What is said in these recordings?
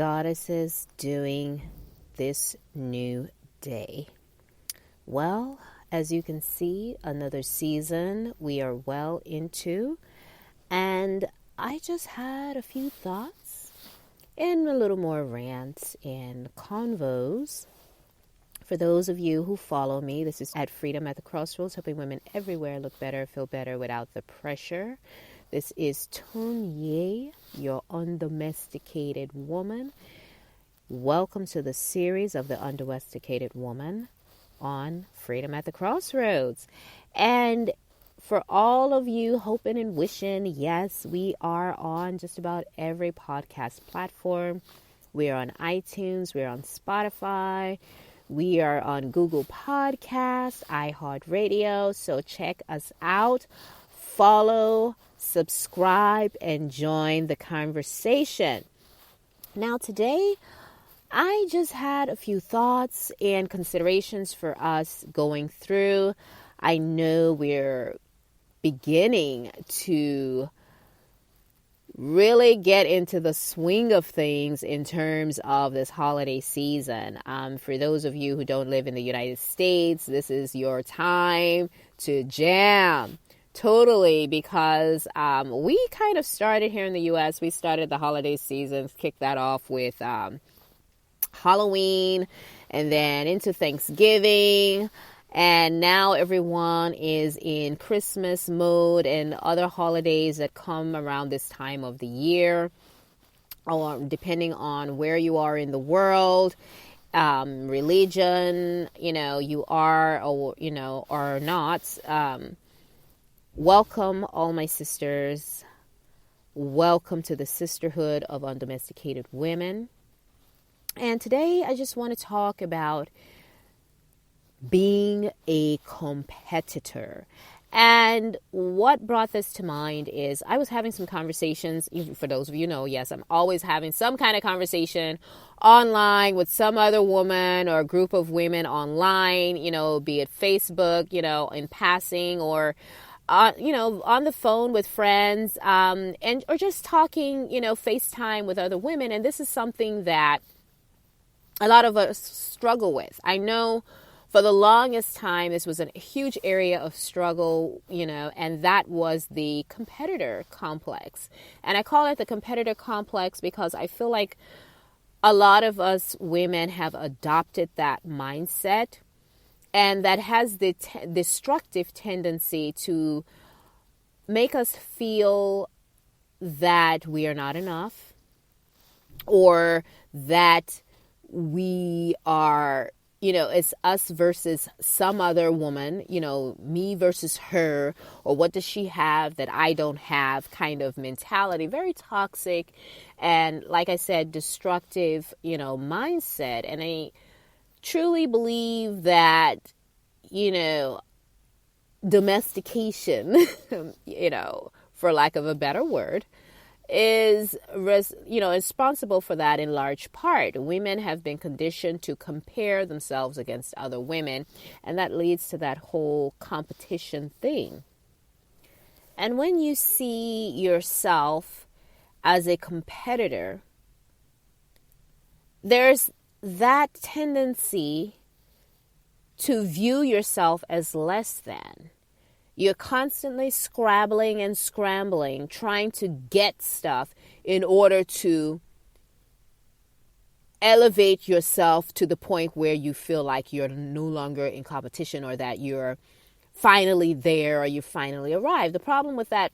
goddesses doing this new day? Well, as you can see, another season we are well into, and I just had a few thoughts and a little more rants and convos. For those of you who follow me, this is at Freedom at the Crossroads, helping women everywhere look better, feel better without the pressure. This is Tunye, your undomesticated woman. Welcome to the series of the Undomesticated Woman on Freedom at the Crossroads. And for all of you hoping and wishing, yes, we are on just about every podcast platform. We are on iTunes, we're on Spotify, we are on Google Podcasts, iHeartRadio. So check us out, follow, subscribe, and join the conversation. Now today, I just had a few thoughts and considerations for us going through. I know we're beginning to really get into the swing of things in terms of this holiday season. For those of you who don't live in the United States, this is your time to jam. Totally, because we kind of started here in the U.S. We started the holiday season, kicked that off with Halloween and then into Thanksgiving. And now everyone is in Christmas mode and other holidays that come around this time of the year, or depending on where you are in the world, religion, you are or not. Welcome, all my sisters. Welcome to the Sisterhood of Undomesticated Women. And today I just want to talk about being a competitor. And what brought this to mind is I was having some conversations. For those of you who know, yes, I'm always having some kind of conversation online with some other woman or a group of women online, be it Facebook, in passing, or on the phone with friends, or just talking, FaceTime with other women. And this is something that a lot of us struggle with. I know for the longest time, this was a huge area of struggle, and that was the competitor complex. And I call it the competitor complex because I feel like a lot of us women have adopted that mindset, and that has the destructive tendency to make us feel that we are not enough, or that we are, it's us versus some other woman, me versus her, or what does she have that I don't have kind of mentality. Very toxic and, like I said, destructive, mindset. And I truly believe that, domestication, for lack of a better word, is responsible for that in large part. Women have been conditioned to compare themselves against other women, and that leads to that whole competition thing. And when you see yourself as a competitor, there's that tendency to view yourself as less than. You're constantly scrabbling and scrambling, trying to get stuff in order to elevate yourself to the point where you feel like you're no longer in competition, or that you're finally there, or you finally arrived. The problem with that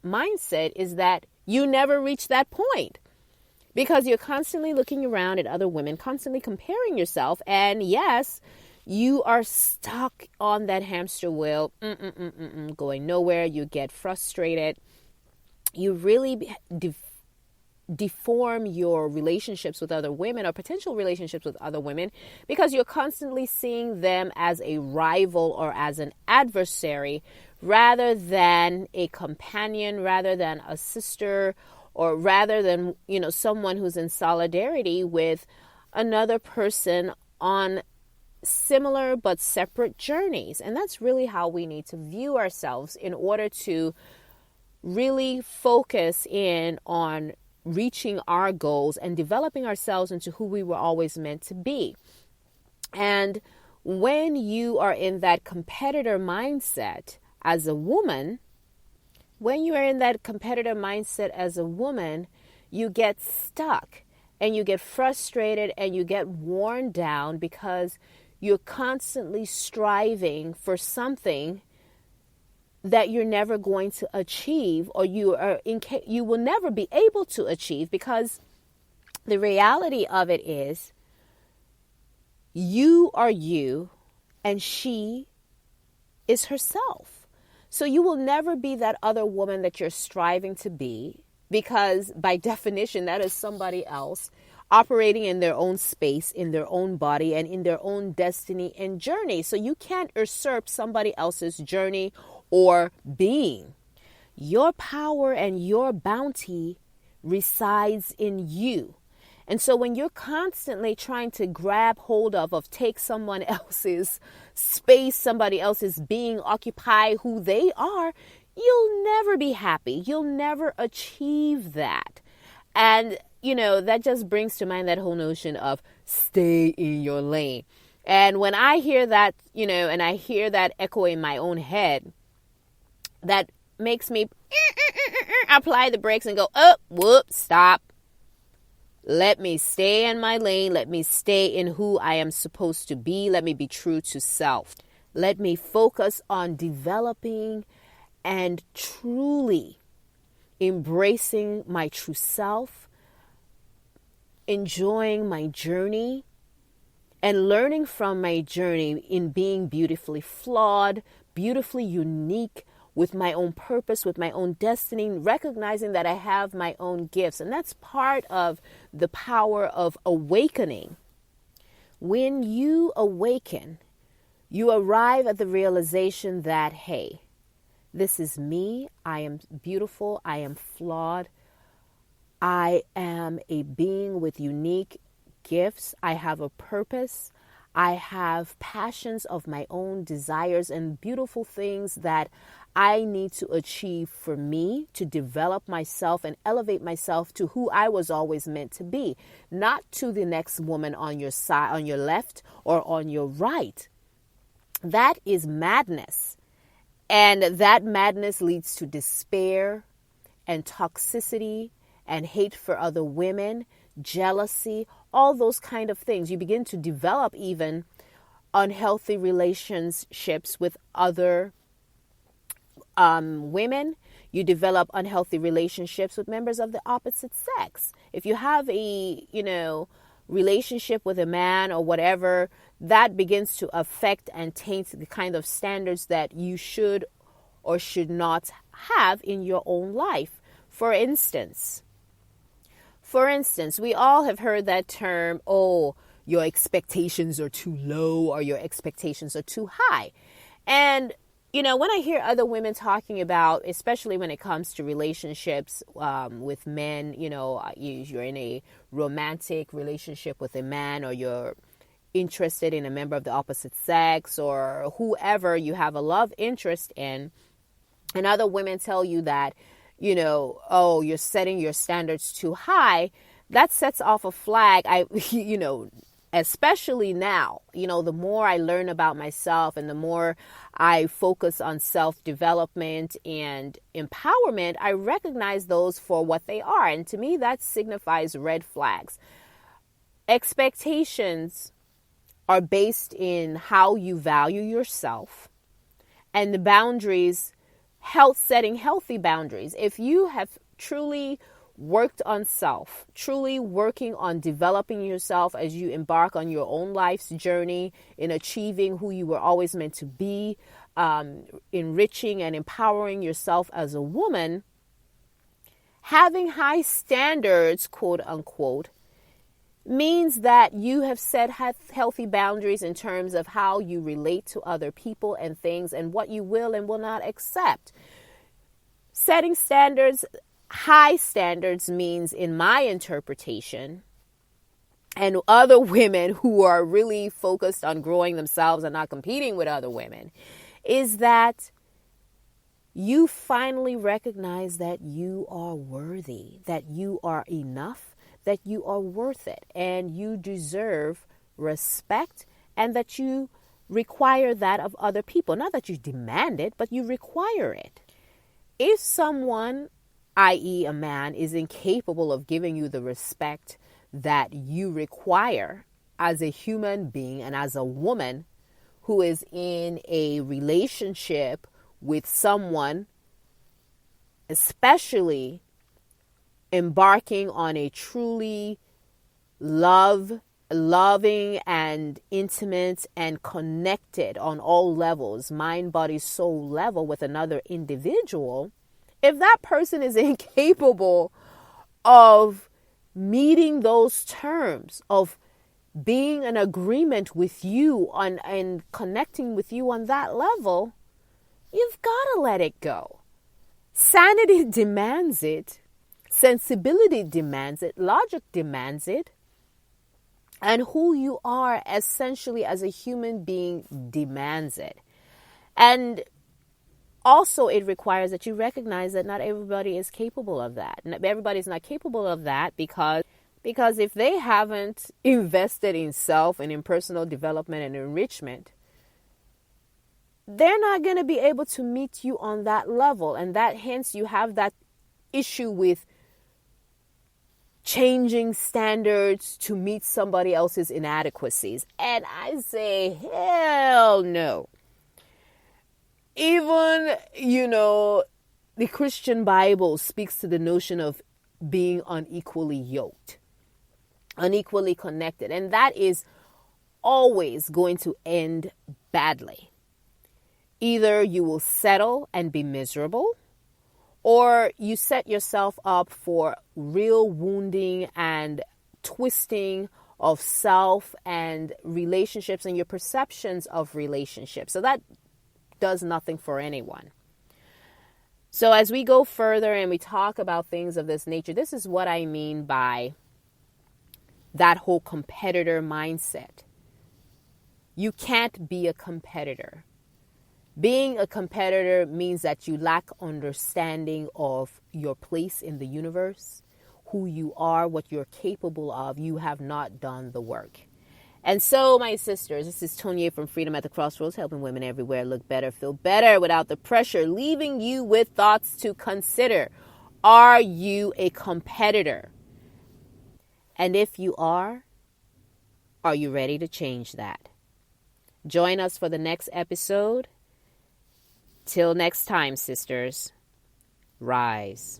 mindset is that you never reach that point, because you're constantly looking around at other women, constantly comparing yourself. And yes, you are stuck on that hamster wheel, going nowhere. You get frustrated. You really deform your relationships with other women, or potential relationships with other women, because you're constantly seeing them as a rival or as an adversary, rather than a companion, rather than a sister, or rather than, someone who's in solidarity with another person on similar but separate journeys. And that's really how we need to view ourselves in order to really focus in on reaching our goals and developing ourselves into who we were always meant to be. And when you are in that competitor mindset as a woman, you get stuck and you get frustrated and you get worn down because you're constantly striving for something that you're never going to achieve, or you will never be able to achieve, because the reality of it is you are you and she is herself. So you will never be that other woman that you're striving to be, because by definition, that is somebody else operating in their own space, in their own body, and in their own destiny and journey. So you can't usurp somebody else's journey or being. Your power and your bounty resides in you. And so when you're constantly trying to grab hold of take someone else's space, somebody else's being, occupy who they are, you'll never be happy. You'll never achieve that. And, that just brings to mind that whole notion of stay in your lane. And when I hear that, and I hear that echo in my own head, that makes me apply the brakes and go, oh, whoop, stop. Let me stay in my lane. Let me stay in who I am supposed to be. Let me be true to self. Let me focus on developing and truly embracing my true self, enjoying my journey, and learning from my journey in being beautifully flawed, beautifully unique, with my own purpose, with my own destiny, recognizing that I have my own gifts. And that's part of the power of awakening. When you awaken, you arrive at the realization that, hey, this is me. I am beautiful. I am flawed. I am a being with unique gifts. I have a purpose. I have passions of my own, desires and beautiful things that I need to achieve for me to develop myself and elevate myself to who I was always meant to be, not to the next woman on your side, on your left or on your right. That is madness. And that madness leads to despair and toxicity and hate for other women, jealousy, all those kind of things. You begin to develop even unhealthy relationships with other women. You develop unhealthy relationships with members of the opposite sex. If you have a, relationship with a man or whatever, that begins to affect and taint the kind of standards that you should or should not have in your own life. For instance, we all have heard that term, oh, your expectations are too low or your expectations are too high. And, when I hear other women talking about, especially when it comes to relationships with men, you're in a romantic relationship with a man, or you're interested in a member of the opposite sex, or whoever you have a love interest in, and other women tell you that, oh, you're setting your standards too high, that sets off a flag. Especially now, the more I learn about myself and the more I focus on self-development and empowerment, I recognize those for what they are. And to me, that signifies red flags. Expectations are based in how you value yourself, and the boundaries, setting healthy boundaries. If you have truly worked on self, truly working on developing yourself as you embark on your own life's journey in achieving who you were always meant to be, enriching and empowering yourself as a woman, having high standards, quote unquote, means that you have set healthy boundaries in terms of how you relate to other people and things and what you will and will not accept. Setting standards, high standards, means, in my interpretation, and other women who are really focused on growing themselves and not competing with other women, is that you finally recognize that you are worthy, that you are enough, that you are worth it, and you deserve respect, and that you require that of other people. Not that you demand it, but you require it. If someone, i.e., a man, is incapable of giving you the respect that you require as a human being and as a woman who is in a relationship with someone, especially embarking on a truly loving and intimate and connected on all levels, mind, body, soul level with another individual, if that person is incapable of meeting those terms, of being in agreement with you on and connecting with you on that level, you've got to let it go. Sanity demands it. Sensibility demands it. Logic demands it. And who you are essentially as a human being demands it. And also it requires that you recognize that not everybody is capable of that. Everybody's not capable of that because if they haven't invested in self and in personal development and enrichment, they're not going to be able to meet you on that level. And that hence you have that issue with changing standards to meet somebody else's inadequacies. And I say, hell no. Even, the Christian Bible speaks to the notion of being unequally yoked, unequally connected. And that is always going to end badly. Either you will settle and be miserable, or you set yourself up for real wounding and twisting of self and relationships and your perceptions of relationships. So that does nothing for anyone. So as we go further and we talk about things of this nature, this is what I mean by that whole competitor mindset. You can't be a competitor. Being a competitor means that you lack understanding of your place in the universe, who you are, what you're capable of. You have not done the work. And so, my sisters, this is Tonya from Freedom at the Crossroads, helping women everywhere look better, feel better without the pressure, leaving you with thoughts to consider. Are you a competitor? And if you are you ready to change that? Join us for the next episode. Till next time, sisters, rise.